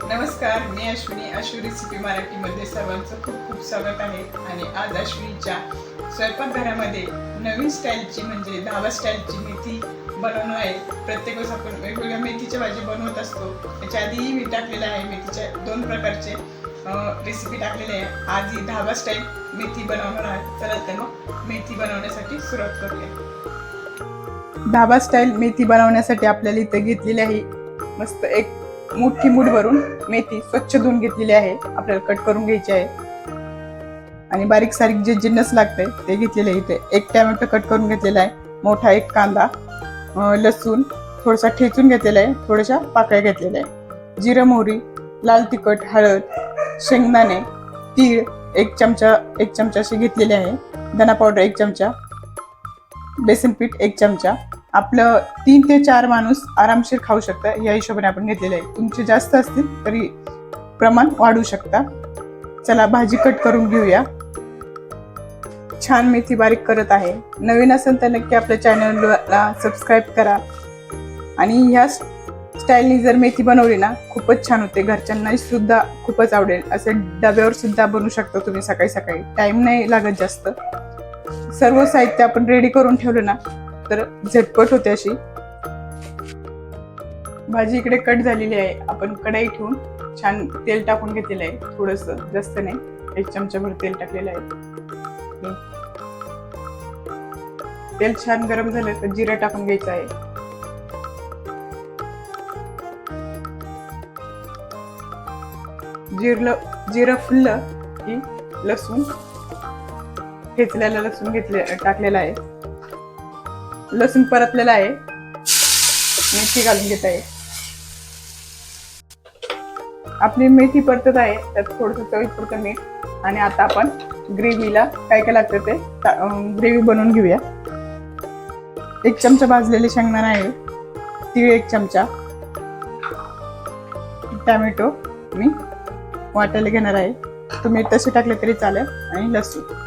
नमस्कार, मी अश्विनी. अश्वी रेसिपी मराठीमध्ये सर्वांचं खूप खूप स्वागत आहे. आणि आज अश्विनीच्या स्वयंपाकघरामध्ये नवीन स्टाईलची म्हणजे धाबा स्टाईलची मेथी बनवणं आहे. प्रत्येक वेळेस आपण वेगवेगळ्या मेथीच्या भाजी बनवत असतो. त्याच्या आधीही मी टाकलेलं आहे मेथीच्या 2 प्रकारचे रेसिपी टाकलेली आहे. आज ही धाबा स्टाईल मेथी बनवणार आहे. चला तर मग मेथी बनवण्यासाठी सुरुवात करूया. धाबा स्टाईल मेथी बनवण्यासाठी आपल्याला इथे घेतलेली आहे मस्त एक मोठी मूठ भरून मेथी स्वच्छ धुवून घेतलेली आहे. आपल्याला कट करून घ्यायची आहे. आणि बारीक सारीक जे जिन्नस लागते ते घेतलेले आहे. इथे एक टोमॅटो कट करून घेतलेला आहे. मोठा एक कांदा, लसूण थोडासा ठेचून घेतलेला आहे. थोड्याशा पाकळ्या घेतलेल्या आहे. जिरं, मोहरी, लाल तिखट, हळद, शेंगदाणे, तीळ एक चमचा असे घेतलेले आहे. धना पावडर 1 चमचा, बेसन पीठ 1 चमचा. आपलं 3 ते 4 माणूस आरामशीर खाऊ शकता या हिशोबाने आपण घेतलेलं आहे. तुमचे जास्त असतील तरी प्रमाण वाढू शकता. चला भाजी कट करून घेऊया. छान मेथी बारीक करत आहे. नवीन असेल तर नक्की आपल्या चॅनलला सबस्क्राईब करा. आणि ह्या स्टाईलनी जर मेथी बनवली ना खूपच छान होते. घरच्यांना सुद्धा खूपच आवडेल. असे डब्यावर सुद्धा बनवू शकता तुम्ही. सकाळी सकाळी टाइम नाही लागत जास्त. सर्व साहित्य आपण रेडी करून ठेवलं ना तर झटपट होते अशी भाजी. इकडे कट झालेली आहे. आपण कढई ठेवून छान तेल टाकून घेतलेलं आहे. थोडंसं, जास्त नाही, 1 चमचाभर तेल टाकलेलं आहे. तेल छान गरम झालं तर जिरं टाकून घ्यायचं आहे. जिरं फुललं की लसूण, ठेचलेला लसूण टाकलेला आहे. लसूण परतलेला आहे. मेथी घालून घेत आहे. आपली मेथी परतत आहे. त्यात थोडंसं चवीपुरतं मीठ. आणि आता आपण ग्रेव्हीला काय काय लागतं ते ग्रेव्ही बनवून घेऊया. 1 चमचा भाजलेले शेंगदाणे आहे. तीळ 1 चमचा. टोमॅटो मी वाटायला घेणार आहे. तुम्ही तसे टाकले तरी चालेल. आणि लसूण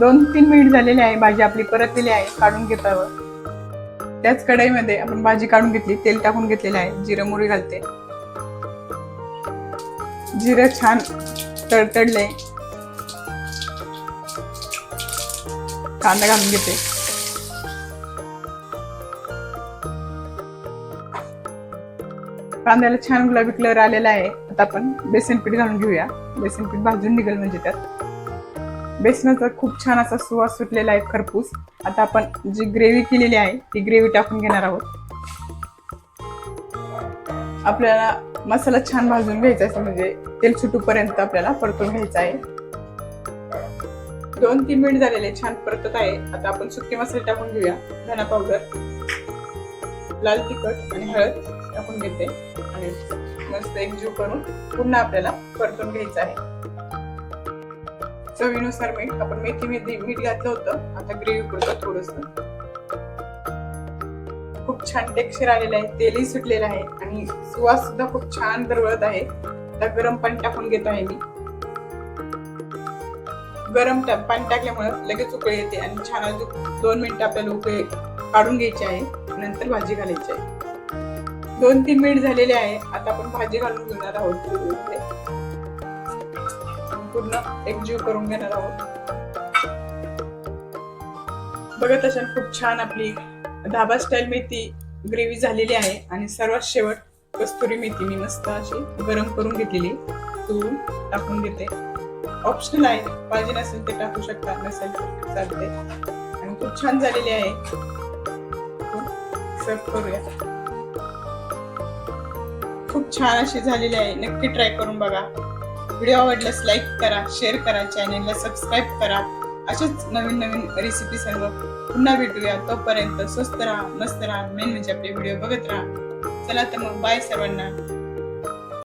2-3 मिनिट झालेले आहे. भाजी आपली परतलेली आहे. काढून घेतावर त्याच कढईमध्ये आपण भाजी काढून घेतली. तेल टाकून घेतलेलं आहे. जिरं, मोहरी घालते. जिरं छान तडतडले. कांदा घालून घेते. कांद्याला छान गुलाबी कलर आलेला आहे. आता आपण बेसन पीठ घालून घेऊया. बेसन पीठ भाजून निघेल म्हणजे त्यात बेसनाचा खूप छान असा सुवास सुटलेला आहे, खरपूस. आता आपण जी ग्रेव्ही केलेली आहे ती ग्रेव्ही टाकून घेणार आहोत. आपल्याला मसाला छान भाजून घ्यायचा आहे. म्हणजे तेल सुटूपर्यंत आपल्याला परतून घ्यायचा आहे. 2-3 मिनिट झालेले छान परतत आहे. आता आपण सुके मसाले टाकून घेऊया. धना पावडर, लाल तिखट आणि हळद टाकून घेते. आणि मस्त एकजीव करून पुन्हा आपल्याला परतून घ्यायचं आहे. चवीनुसार मीठ. आपण मेथीमध्ये मीठ घातलं होतं. आता ग्रेव्ही पुरतं थोडंसं. खूप छान टेक्स्चर आलेलं आहे. तेलही सुटलेलं आहे आणि सुवास सुद्धा खूप छान दरवळत आहे. आता गरम पाणी टाकून घेत आहे मी. गरम पाणी टाकल्यामुळे लगेच उकळी येते आणि छान अजून 2 मिनिटं आपल्याला उकळी काढून घ्यायची आहे. नंतर भाजी घालायची आहे. 2-3 मिनिट झालेले आहे. आता आपण भाजी घालून घेणार आहोत. पूर्ण एकजीव करून घेणार आहोत. बघत असाल खूप छान आपली धाबा स्टाईल मेथी ग्रेव्ही झालेली आहे. आणि सर्वात शेवट कस्तुरी मेथी मी मस्त अशी गरम करून घेतलेली तून टाकून घेते. ऑप्शनल आहे, पाहिजे नसेल ते टाकू शकता, नसेल चालते. आणि खूप छान झालेली आहे. सर्व करूया. खूप छान अशी झालेली आहे. नक्की ट्राय करून बघा. व्हिडिओ आवडल्यास लाईक करा, शेअर करा, चॅनलला सबस्क्राईब करा. अशाच नवीन नवीन रेसिपी सर्व पुन्हा भेटूया. तोपर्यंत स्वस्त राहा, मस्त राहा. मेन म्हणजे आपले व्हिडिओ बघत राहा. चला तर मग बाय सर्वांना.